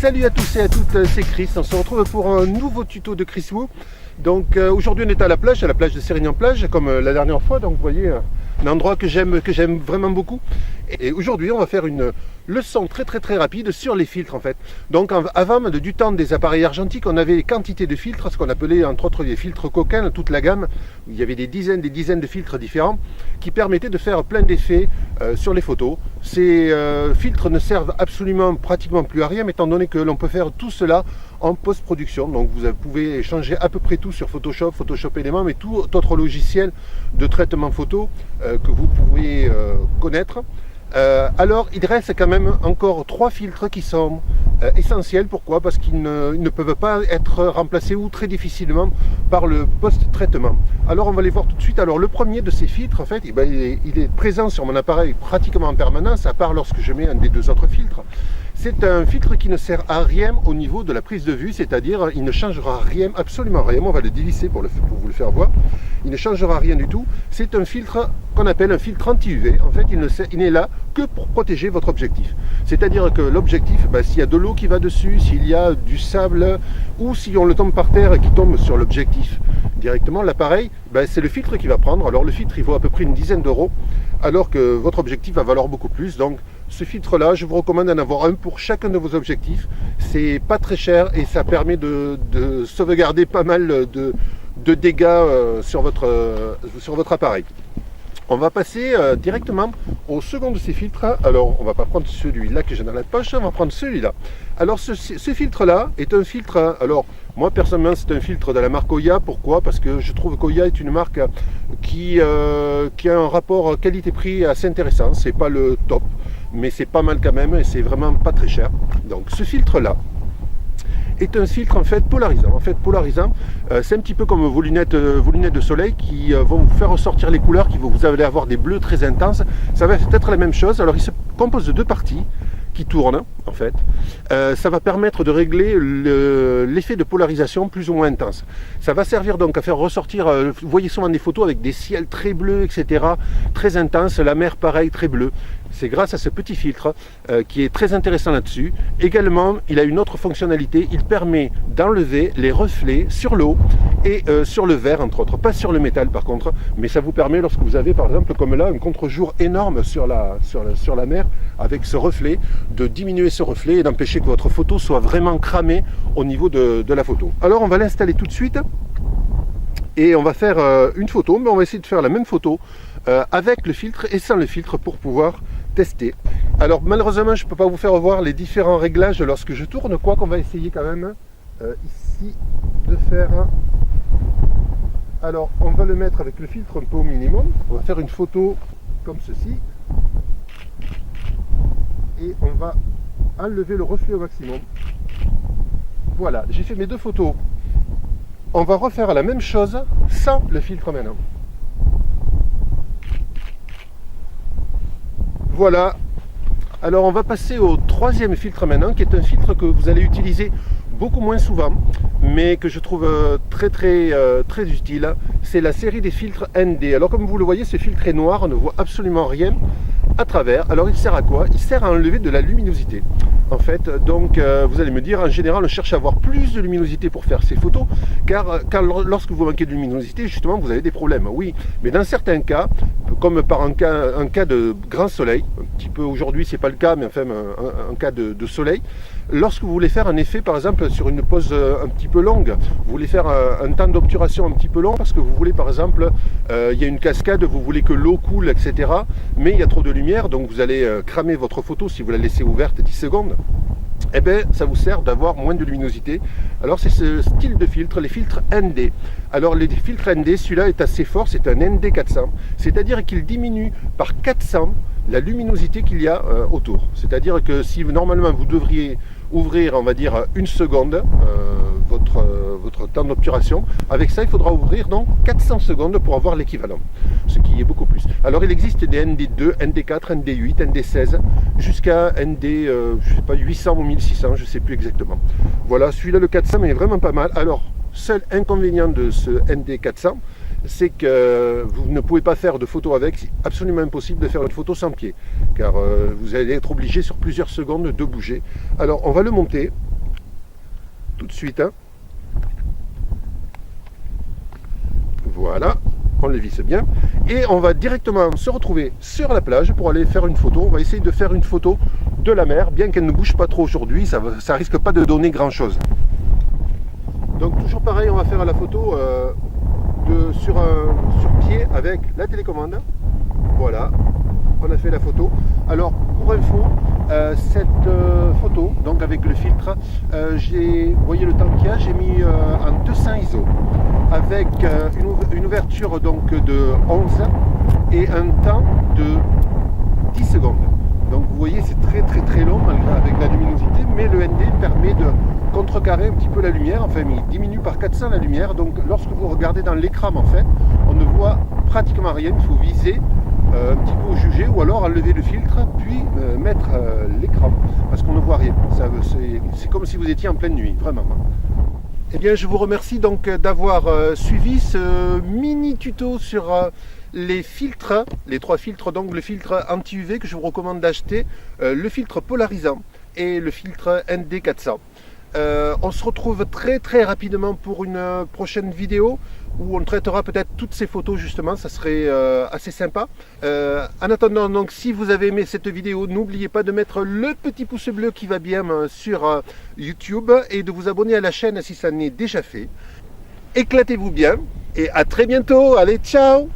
Salut à tous et à toutes, c'est Chris. On se retrouve pour un nouveau tuto de Chris Wu. Donc aujourd'hui on est à la plage de Sérignan-Plage, comme la dernière fois. Donc vous voyez, un endroit que j'aime vraiment beaucoup. Et aujourd'hui on va faire une leçon très rapide sur les filtres en fait. Donc avant du temps des appareils argentiques, on avait quantité de filtres, ce qu'on appelait entre autres les filtres coquins, toute la gamme, où il y avait des dizaines de filtres différents qui permettaient de faire plein d'effets sur les photos. Ces filtres ne servent absolument pratiquement plus à rien, étant donné que l'on peut faire tout cela en post-production. Donc vous pouvez changer à peu près tout sur Photoshop, Photoshop Element et tout autre logiciel de traitement photo que vous pouvez connaître. Alors il reste quand même encore 3 filtres qui sont essentiels. Pourquoi? Parce qu'ils ne peuvent pas être remplacés ou très difficilement par le post-traitement. Alors on va les voir tout de suite. Alors le premier de ces filtres en fait, il est présent sur mon appareil pratiquement en permanence, à part lorsque je mets un des deux autres filtres. C'est un filtre qui ne sert à rien au niveau de la prise de vue, c'est-à-dire il ne changera rien, absolument rien. On va le dévisser pour vous le faire voir. Il ne changera rien du tout. C'est un filtre qu'on appelle un filtre anti-UV. En fait, il n'est là que pour protéger votre objectif. C'est-à-dire que l'objectif, s'il y a de l'eau qui va dessus, s'il y a du sable, ou si on le tombe par terre et qui tombe sur l'objectif directement, l'appareil, c'est le filtre qui va prendre. Alors le filtre, il vaut à peu près une dizaine d'euros, alors que votre objectif va valoir beaucoup plus. Donc ce filtre-là, je vous recommande d'en avoir un pour chacun de vos objectifs. C'est pas très cher et ça permet de sauvegarder pas mal de dégâts sur votre appareil. On va passer directement au second de ces filtres. Alors, on va pas prendre celui-là que j'ai dans la poche, on va prendre celui-là. Alors, ce filtre-là est un filtre, alors, moi, personnellement, c'est un filtre de la marque Oya. Pourquoi? Parce que je trouve qu'Oya est une marque qui a un rapport qualité-prix assez intéressant. C'est pas le top, mais c'est pas mal quand même, et c'est vraiment pas très cher. Donc, ce filtre-là est un filtre en fait polarisant. En fait, polarisant, c'est un petit peu comme vos lunettes de soleil qui vont vous faire ressortir les couleurs, vous allez avoir des bleus très intenses. Ça va être la même chose. Alors, il se compose de 2 parties qui tournent en fait. Ça va permettre de régler l'effet de polarisation plus ou moins intense. Ça va servir donc à faire ressortir, vous voyez souvent des photos avec des ciels très bleus, etc. Très intenses, la mer pareil, très bleue. C'est grâce à ce petit filtre qui est très intéressant là-dessus. Également, il a une autre fonctionnalité, il permet d'enlever les reflets sur l'eau et sur le verre entre autres, pas sur le métal par contre, mais ça vous permet lorsque vous avez par exemple comme là un contre-jour énorme sur la mer avec ce reflet, de diminuer ce reflet et d'empêcher que votre photo soit vraiment cramée au niveau de la photo. Alors on va l'installer tout de suite et on va faire une photo, mais on va essayer de faire la même photo avec le filtre et sans le filtre pour pouvoir tester. Alors malheureusement je ne peux pas vous faire voir les différents réglages lorsque je tourne, quoi qu'on va essayer quand même ici de faire. Alors on va le mettre avec le filtre un peu au minimum, on va faire une photo comme ceci et on va enlever le reflet au maximum. Voilà, j'ai fait mes 2 photos. On va refaire la même chose sans le filtre maintenant. Voilà. Alors on va passer au 3e filtre maintenant, qui est un filtre que vous allez utiliser beaucoup moins souvent, mais que je trouve très utile. C'est la série des filtres ND. Alors comme vous le voyez, ce filtre est noir, on ne voit absolument rien à travers. Alors il sert à quoi? Il sert à enlever de la luminosité. En fait, donc vous allez me dire, en général on cherche à avoir plus de luminosité pour faire ces photos, car lorsque vous manquez de luminosité, justement vous avez des problèmes, oui, mais dans certains cas, comme par un cas de grand soleil, un petit peu aujourd'hui c'est pas le cas, mais enfin un cas de soleil, lorsque vous voulez faire un effet par exemple sur une pose un petit peu longue, vous voulez faire un temps d'obturation un petit peu long parce que vous voulez par exemple, il y a une cascade, vous voulez que l'eau coule, etc. Mais il y a trop de lumière, donc vous allez cramer votre photo si vous la laissez ouverte 10 secondes. Eh bien, ça vous sert d'avoir moins de luminosité. Alors c'est ce style de filtre, les filtres ND. Alors les filtres ND, celui-là est assez fort, c'est un ND 400, c'est-à-dire qu'il diminue par 400 la luminosité qu'il y a autour. C'est-à-dire que si normalement vous devriez ouvrir, on va dire, 1 seconde votre temps d'obturation, avec ça il faudra ouvrir donc 400 secondes pour avoir l'équivalent, ce qui est beaucoup plus. Alors il existe des ND2, ND4, ND8, ND16 jusqu'à ND je sais pas, 800 ou 1600, je ne sais plus exactement. Voilà, celui-là le 400 est vraiment pas mal. Alors seul inconvénient de ce ND400, c'est que vous ne pouvez pas faire de photo avec, c'est absolument impossible de faire une photo sans pied, car vous allez être obligé sur plusieurs secondes de bouger. Alors on va le monter, tout de suite. Hein. Voilà, on les visse bien. Et on va directement se retrouver sur la plage pour aller faire une photo. On va essayer de faire une photo de la mer, bien qu'elle ne bouge pas trop aujourd'hui, ça risque pas de donner grand chose. Donc toujours pareil, on va faire la photo sur pied avec la télécommande. Voilà, on a fait la photo. Alors pour info, cette photo, donc avec le filtre, vous voyez le temps qu'il y a, j'ai mis en 200 ISO avec une ouverture donc de 11 et un temps de 10 secondes. Donc vous voyez, c'est très long avec la luminosité, mais le ND permet de contrecarrer un petit peu la lumière, enfin il diminue par 400 la lumière, donc lorsque vous regardez dans l'écran en fait, on ne voit pratiquement rien, il faut viser un petit peu au jugé ou alors enlever le filtre puis mettre l'écran parce qu'on ne voit rien. C'est comme si vous étiez en pleine nuit, vraiment. Eh bien je vous remercie donc d'avoir suivi ce mini tuto sur les filtres, les 3 filtres, donc le filtre anti-UV que je vous recommande d'acheter, le filtre polarisant et le filtre ND400. On se retrouve très rapidement pour une prochaine vidéo où on traitera peut-être toutes ces photos justement, ça serait assez sympa. En attendant, donc, si vous avez aimé cette vidéo, n'oubliez pas de mettre le petit pouce bleu qui va bien sur YouTube et de vous abonner à la chaîne si ça n'est déjà fait. Éclatez-vous bien et à très bientôt, allez ciao!